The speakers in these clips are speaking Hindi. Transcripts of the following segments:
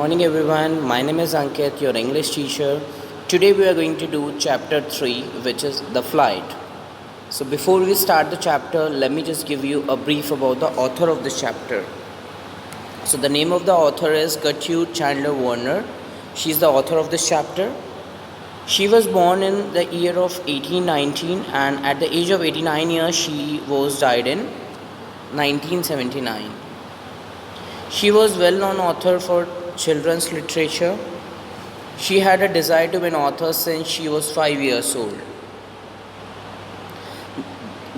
Morning everyone, my name is Ankit, your English teacher. Today we are going to do chapter 3, which is the flight. So before we start the chapter, let me just give you a brief about the author of this chapter. So the name of the author is Gertrude Chandler Warner. She is the author of this chapter. She was born in the year of 1819 and at the age of 89 years she was died in 1979. She was well-known author for children's literature. She had a desire to be an author since she was 5 years old.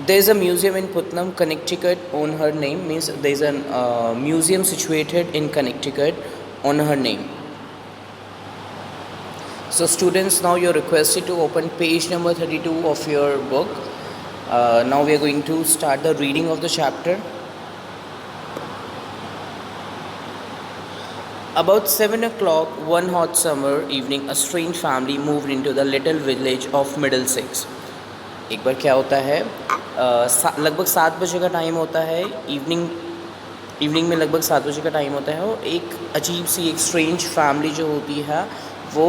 There is a museum in Putnam, Connecticut on her name, means there is a museum situated in Connecticut on her name. So students, now you're requested to open page number 32 of your book. Now we are going to start the reading of the chapter. About 7 o'clock one hot summer evening, a strange family moved into the little village of Middlesex. एक बार क्या होता है, लगभग 7 बजे का टाइम होता है, इवनिंग में लगभग 7 बजे का टाइम होता है और एक अजीब सी एक स्ट्रेंज फैमिली जो होती है वो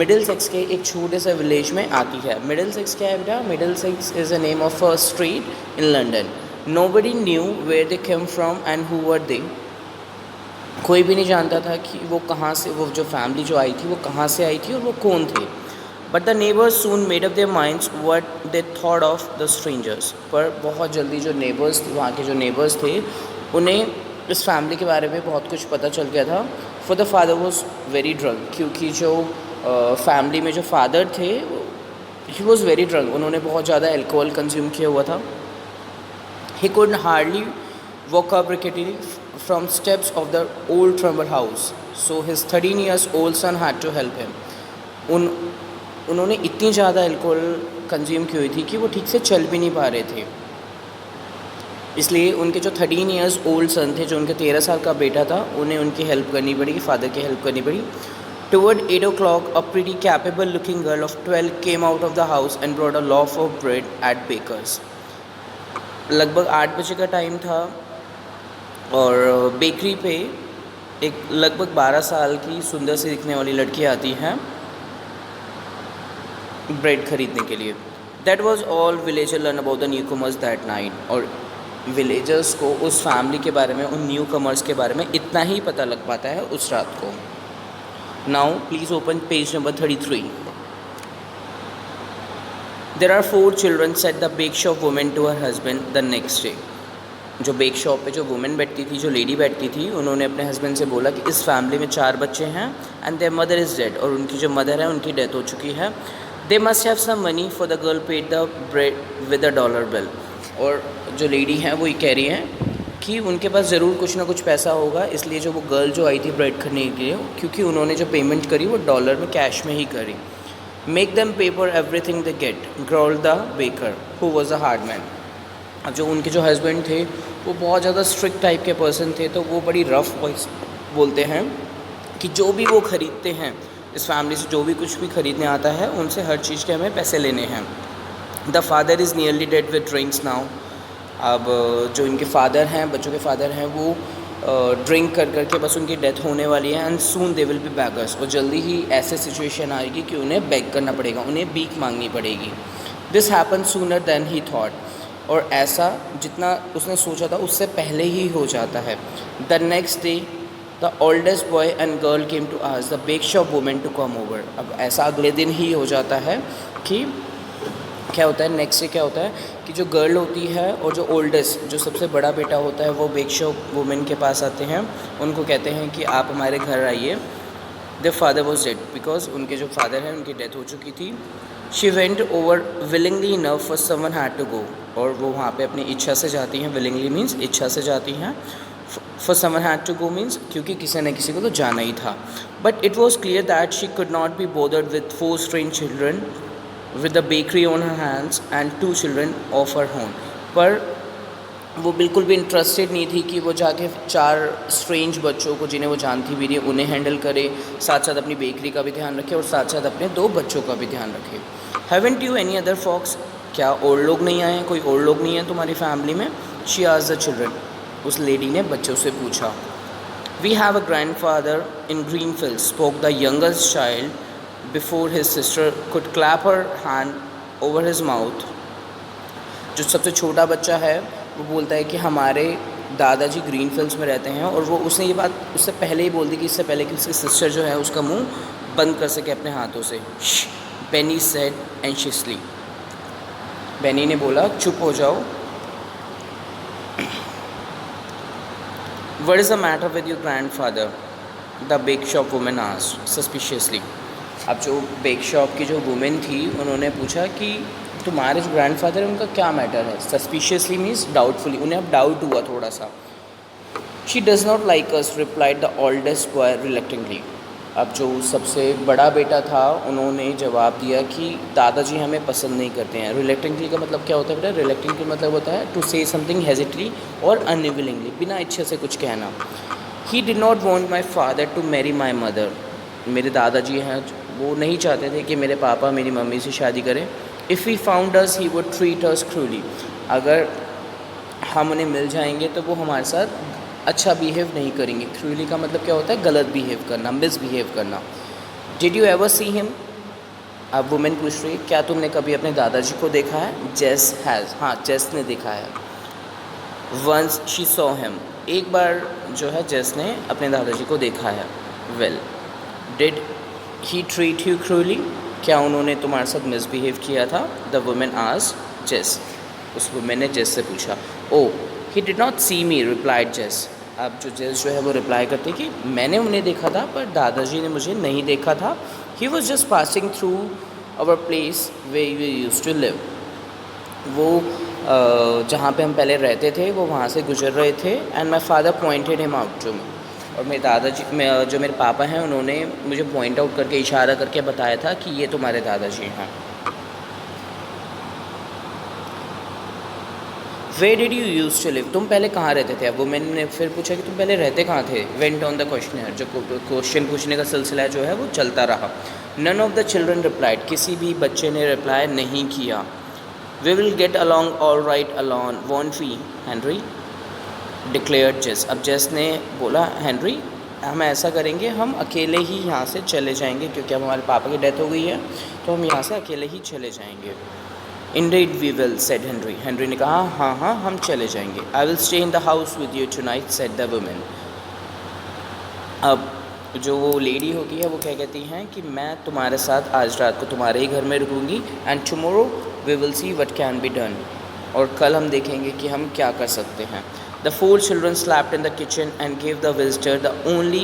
मिडलसेक्स के एक छोटे से विलेज में आती है. मिडलसेक्स क्या है बेटा? Middlesex is a name of a street in London. Nobody knew where they came from and who were they. कोई भी नहीं जानता था कि वो कहाँ से, वो जो फैमिली जो आई थी वो कहाँ से आई थी और वो कौन थे. But the neighbours soon made up their minds what they thought of the strangers. पर बहुत जल्दी जो नेबर्स, वहाँ के जो नेबर्स थे, उन्हें इस फैमिली के बारे में बहुत कुछ पता चल गया था. For the father was very drunk, क्योंकि जो फैमिली में जो फादर थे ही वॉज वेरी ड्रंक. उन्होंने बहुत ज़्यादा एल्कोहल कंज्यूम किया हुआ था. He could hardly walk up rickety from steps of the old Trumbull house, so his 13 years old son had to help him. उन्होंने इतनी ज़्यादा अल्कोहल कंज्यूम की हुई थी कि वो ठीक से चल भी नहीं पा रहे थे. इसलिए उनके जो 13 इयर्स ओल्ड सन थे, जो उनके 13 साल का बेटा था, उन्हें उनकी हेल्प करनी पड़ी, फादर की हेल्प करनी पड़ी. Toward 8 o'clock, a pretty capable looking girl of 12 came out of the house and brought a loaf of bread at baker's. लगभग 8 बजे का टाइम था और बेकरी पे एक लगभग 12 साल की सुंदर सी दिखने वाली लड़की आती है ब्रेड ख़रीदने के लिए. That was all villager learn about the new commerce that night. और विलेजर्स को उस फैमिली के बारे में, उन न्यू कमर्स के बारे में इतना ही पता लग पाता है उस रात को. Now please open page number 33. There are 4 children set the bake shop women to her husband the next day. जो बेक शॉप पे जो वुमेन बैठती थी, जो लेडी बैठती थी, उन्होंने अपने हस्बैंड से बोला कि इस फैमिली में 4 बच्चे हैं and there mother is dead, और उनकी जो मदर है उनकी डेथ हो चुकी है. They must have some money for the girl paid the bread with a $1 bill. और जो लेडी हैं वो ये कह रही हैं कि उनके पास ज़रूर कुछ ना कुछ पैसा होगा, इसलिए जो वो गर्ल जो आई थी ब्रेड खरीदने के लिए, क्योंकि उन्होंने जो पेमेंट करी वो डॉलर में, कैश में ही करी. मेक देम पे for everything they get, growl the baker who was a hard man. जो उनके जो हस्बैंड थे वो बहुत ज़्यादा स्ट्रिक्ट टाइप के पर्सन थे, तो वो बड़ी रफ वॉइस बोलते हैं कि जो भी वो ख़रीदते हैं इस फैमिली से, जो भी कुछ भी ख़रीदने आता है, उनसे हर चीज़ के हमें पैसे लेने हैं. The father is nearly dead with drinks now. अब जो इनके फादर हैं, बच्चों के फादर हैं, वो ड्रिंक कर करके बस उनकी डेथ होने वाली है. And soon they will be beggars. और जल्दी ही ऐसे सिचुएशन आएगी कि उन्हें बैग करना पड़ेगा, उन्हें भीख मांगनी पड़ेगी. This happen sooner than he thought. और ऐसा जितना उसने सोचा था उससे पहले ही हो जाता है. The next day the oldest boy and girl came to ask the bake shop women to come over. अब ऐसा अगले दिन ही हो जाता है कि क्या होता है, नेक्स्ट डे क्या होता है कि जो गर्ल होती है और जो ओल्डेस्ट, जो सबसे बड़ा बेटा होता है, वो बेक शॉप वुमेन के पास आते हैं. उनको कहते हैं कि आप हमारे घर आइए. The father was dead, because उनके जो फादर हैं उनकी डेथ हो चुकी थी. She went over willingly enough for someone had to go. और वो वहाँ पे अपनी इच्छा से जाती हैं. विलिंगली मीन्स इच्छा से जाती हैं. For someone had to go means क्योंकि किसी न किसी को तो जाना ही था. But it was clear that she could not be bothered with 4 strange children with the bakery on her hands and 2 children of her home. पर वो बिल्कुल भी इंटरेस्टेड नहीं थी कि वो जाके 4 स्ट्रेंज बच्चों को, जिन्हें वो जानती भी नहीं, उन्हें हैंडल करे, साथ साथ अपनी बेकरी का भी ध्यान रखे और साथ साथ अपने 2 बच्चों का भी ध्यान रखे. Haven't you any other folks. क्या और लोग नहीं आए, कोई और लोग नहीं हैं तुम्हारी फैमिली में? She asked the children. उस लेडी ने बच्चों से पूछा. We have a grandfather in Greenfield, spoke the youngest child before his sister could clap her hand over his mouth. जो सबसे छोटा बच्चा है वो बोलता है कि हमारे दादाजी ग्रीनफील्ड्स में रहते हैं, और वो उसने ये बात उससे पहले ही बोल दी कि इससे पहले कि उसकी सिस्टर जो है उसका मुंह बंद कर सके अपने हाथों से. Beni said anxiously. बेनी ने बोला चुप हो जाओ. What is the matter with your grandfather? The bake shop woman asked suspiciously. अब जो बेक शॉप की जो वुमेन थी उन्होंने पूछा कि तुम्हारे जो ग्रैंडफादर है उनका क्या मैटर है. Suspiciously means doubtfully. उन्हें अब डाउट हुआ थोड़ा सा. She does not like us, replied the oldest boy reluctantly. अब जो सबसे बड़ा बेटा था उन्होंने जवाब दिया कि दादाजी हमें पसंद नहीं करते हैं. रिलेक्टेंटली का मतलब क्या होता है बेटा? रिलेक्टेंटली मतलब होता है टू से समथिंग हेजिटली और अनविलिंगली, बिना इच्छा से कुछ कहना. He did not want my father to marry my mother. मेरे दादाजी हैं वो नहीं चाहते थे कि मेरे पापा मेरी मम्मी से शादी करें. If he found us he would treat us cruelly. अगर हम उन्हें मिल जाएंगे तो वो हमारे साथ अच्छा बिहेव नहीं करेंगे. क्रूली का मतलब क्या होता है? गलत बिहेव करना, मिसबिहेव करना. Did you ever see him? अब वुमेन पूछ रही है क्या तुमने कभी अपने दादाजी को देखा है? जेस हैज़. हाँ, जेस ने देखा है. Once she saw him. एक बार जो है जेस ने अपने दादाजी को देखा है. Well, did he treat you cruelly? क्या उन्होंने तुम्हारे साथ मिसबिहेव किया था? द वुमेन आस्क्ड जेस. उस वुमेन ने जेस से पूछा. Oh he did not see me, replied Jess. अब जो जेस जो है वो रिप्लाई करती कि मैंने उन्हें देखा था पर दादाजी ने मुझे नहीं देखा था. He was just passing through our place we वी यूज्ड टू लिव. वो जहाँ पे हम पहले रहते थे वो वहाँ से गुजर रहे थे. And my father pointed him out to me. और मेरे दादाजी जो मेरे पापा हैं उन्होंने मुझे पॉइंट आउट करके, इशारा करके बताया था कि ये तुम्हारे दादाजी हैं. Where did you use to live? तुम पहले कहाँ रहते थे? अब वो मैंने फिर पूछा कि तुम पहले रहते कहाँ थे. Went on the question. जो क्वेश्चन पूछने का सिलसिला जो है वो चलता रहा. None of the children replied. किसी भी बच्चे ने रिप्लाई नहीं किया. We will get along all right alone, won't we Henry? Declared Jess. अब जेस ने बोला हेनरी हम ऐसा करेंगे, हम अकेले ही यहाँ से चले जाएंगे क्योंकि अब हमारे पापा की डेथ हो गई है तो हम यहाँ से अकेले ही चले जाएंगे. Indeed we will, said Henry. Henry ने कहा हाँ हाँ हम चले जाएंगे. I will stay in the house with you tonight, said the woman. अब जो वो लेडी होती है वो क्या कहती हैं कि मैं तुम्हारे साथ आज रात को तुम्हारे ही घर में रुकूंगी. And tomorrow we will see what can be done. और कल हम देखेंगे कि हम क्या कर सकते हैं. The 4 children slept in the kitchen and gave the visitor the only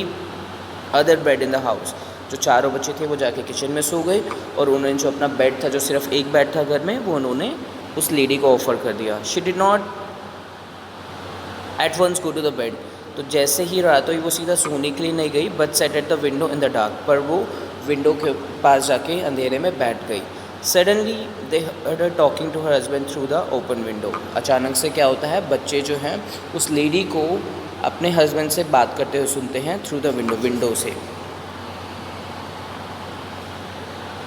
other bed in the house. जो चारों बच्चे थे वो जाके किचन में सो गए और उन्होंने जो अपना बेड था, जो सिर्फ एक बेड था घर में, वो उन्होंने उस लेडी को ऑफ़र कर दिया. She did not at once go to the bed. तो जैसे ही रात हुई वो सीधा सोने के लिए नहीं गई, but sat at the window in the dark. पर वो विंडो के पास जाके अंधेरे में बैठ गई. Suddenly they heard her talking to her husband through the open window. अचानक से क्या होता है, बच्चे जो हैं उस लेडी को अपने हस्बैंड से बात करते हुए सुनते हैं थ्रू द विंडो से.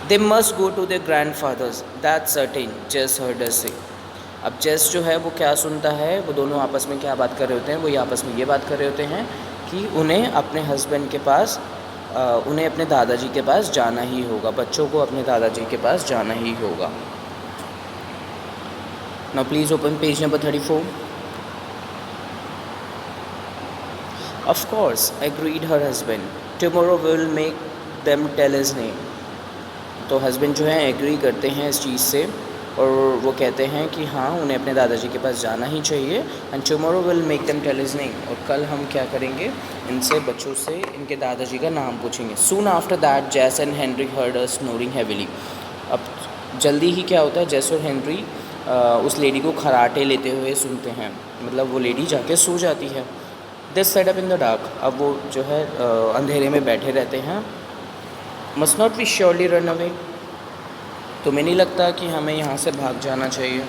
They must go to their grandfather's, that's certain, Jess heard her say. अब जेस जो है वो क्या सुनता है, वो दोनों आपस में क्या बात कर रहे होते हैं, वो ये आपस में ये बात कर रहे होते हैं कि उन्हें अपने हस्बैंड के पास उन्हें अपने दादाजी के पास जाना ही होगा. बच्चों को अपने दादाजी के पास जाना ही होगा. Now please open page number 34. Of course agreed her husband, tomorrow will make them tell his name. तो हस्बैंड जो है एग्री करते हैं इस चीज़ से और वो कहते हैं कि हाँ उन्हें अपने दादाजी के पास जाना ही चाहिए. And tomorrow will make them tell his name. और कल हम क्या करेंगे, इनसे बच्चों से इनके दादाजी का नाम पूछेंगे. सून आफ्टर दैट जेस and Henry heard a snoring heavily. अब जल्दी ही क्या होता है, जेस और हेनरी उस लेडी को खराटे लेते हुए सुनते हैं. मतलब वो लेडी जाके सो जाती है. They set up in the dark. अब वो जो है अंधेरे में बैठे रहते हैं. Must not we surely run away. तुम्हें नहीं लगता कि हमें यहाँ से भाग जाना चाहिए?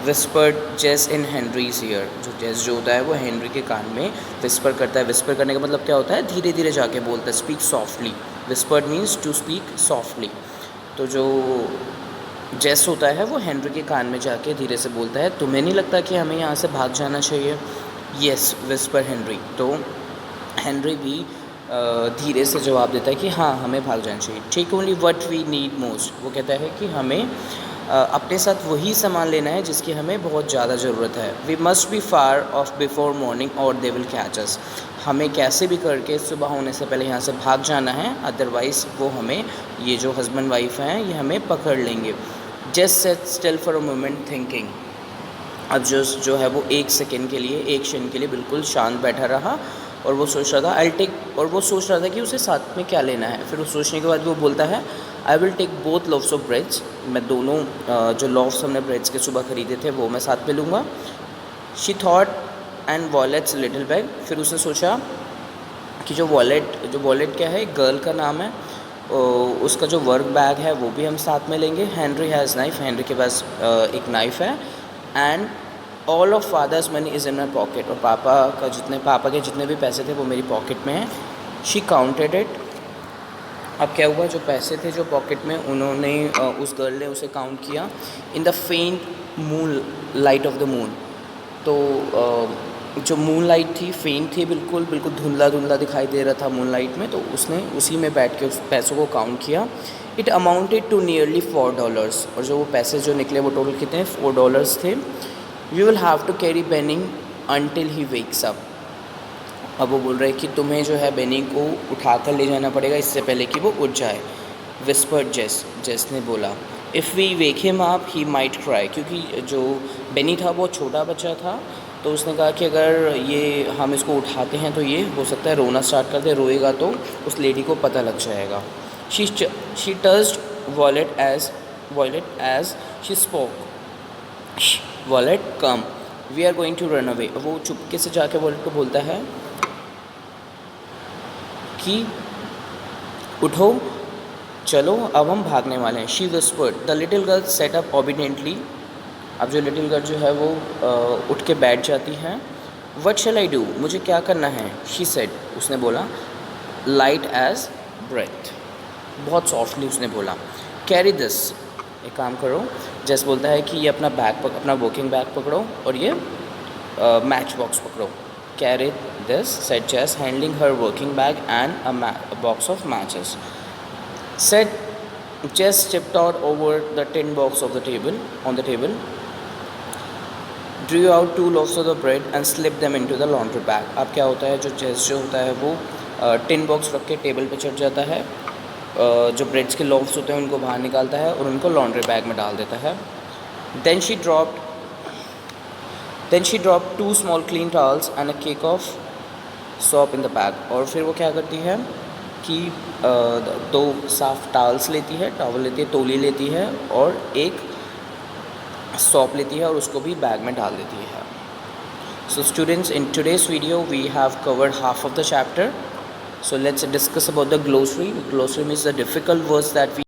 विस्पर्ड जेस इन हेनरीज ईयर. जो जेस जो होता है वो हेनरी के कान में विस्पर करता है. विस्पर करने का मतलब क्या होता है, धीरे धीरे जाके बोलता है. Speak softly. Whispered means to speak softly. तो जो जेस होता है वो हेनरी के कान में जाके धीरे से बोलता है, तुम्हें नहीं लगता कि हमें यहाँ से भाग जाना चाहिए? Yes whisper Henry. तो हेनरी भी धीरे से जवाब देता है कि हाँ हमें भाग जाना चाहिए। Take only what we need most, वो कहता है कि हमें अपने साथ वही सामान लेना है जिसकी हमें बहुत ज़्यादा ज़रूरत है। We must be far off before morning और दे विल कैच अस, हमें कैसे भी करके सुबह होने से पहले यहाँ से भाग जाना है, अदरवाइज़ वो हमें, ये जो हस्बैंड वाइफ हैं ये हमें पकड़ लेंगे। Just set still for a moment thinking, अब जो है वो एक सेकेंड के लिए, एक क्षण के लिए बिल्कुल शांत बैठा रहा और वो सोच रहा था आई टेक, और वो सोच रहा था कि उसे साथ में क्या लेना है। फिर वो सोचने के बाद वो बोलता है I will take both loaves of breads, मैं दोनों जो लोव्स हमने ब्रेड्स के सुबह ख़रीदे थे वो मैं साथ में लूँगा। She thought and wallets little bag, फिर उसने सोचा कि जो वॉलेट क्या है, एक गर्ल का नाम है, उसका जो वर्क बैग है वो भी हम साथ में लेंगे। हेनरी हैज़ नाइफ, हेनरी के पास एक नाइफ़ है। And all of father's money is in my pocket, और पापा के जितने भी पैसे थे वो मेरी पॉकेट में हैं। शी काउंटेड इट, अब क्या हुआ, जो पैसे थे जो पॉकेट में, उन्होंने उस गर्ल ने उसे काउंट किया। इन द फेंट moon light of the moon, तो जो मून लाइट थी फेंट थी, बिल्कुल धुंधला धुंधला दिखाई दे रहा था मून लाइट में, तो उसने उसी में बैठ के उस पैसों को काउंट किया। इट अमाउंटेड टू नियरली $4, और जो वो पैसे जो निकले वो टोटल कितने, $4 थे। We will have to carry Benny until he wakes up, अब वो बोल रहे हैं कि तुम्हें जो है बेनी को उठा कर ले जाना पड़ेगा इससे पहले कि वो उठ जाए। विस्पर्ड जेस ने बोला if we wake him up he might cry, क्योंकि जो बेनी था वो छोटा बच्चा था, तो उसने कहा कि अगर ये हम इसको उठाते हैं तो ये हो सकता है रोना स्टार्ट कर दे, रोएगा तो उस लेडी को पता लग जाएगा। She touched Violet as she spoke, Violet come we are going to run away, वो चुपके से जाके वॉलेट को बोलता है कि उठो चलो अब हम भागने वाले हैं। She whispered, the little girl set up obediently, अब जो लिटिल गर्ल जो है वो उठ के बैठ जाती है। व्हाट शैल आई डू, मुझे क्या करना है। शी सेड, उसने बोला लाइट एज ब्रेथ, बहुत सॉफ्टली उसने बोला। कैरी दिस, एक काम करो, जैसे बोलता है कि ये अपना वॉकिंग बैग पकड़ो और ये मैच बॉक्स पकड़ो। Carry this, said Jess, handling her working bag and a box of matches. Said Jess stepped out over the tin box of the table, on the table, drew out 2 loaves of the bread and slipped them into the laundry bag. अब क्या होता है, जो Jess जो होता है वो टिन बॉक्स रख के टेबल पे चढ़ जाता है, जो ब्रेड्स के लोव्स होते हैं उनको बाहर निकालता है और उनको लॉन्ड्री बैग में डाल देता है। Then she dropped 2 small clean towels and a cake of soap in the bag, और फिर वो क्या करती है कि 2 साफ टॉवल्स लेती है, तौली लेती है और एक सोप लेती है और उसको भी बैग में डाल देती है। So students, in today's video we have covered half of the chapter, so let's discuss about the glossary. Glossary means the difficult words that we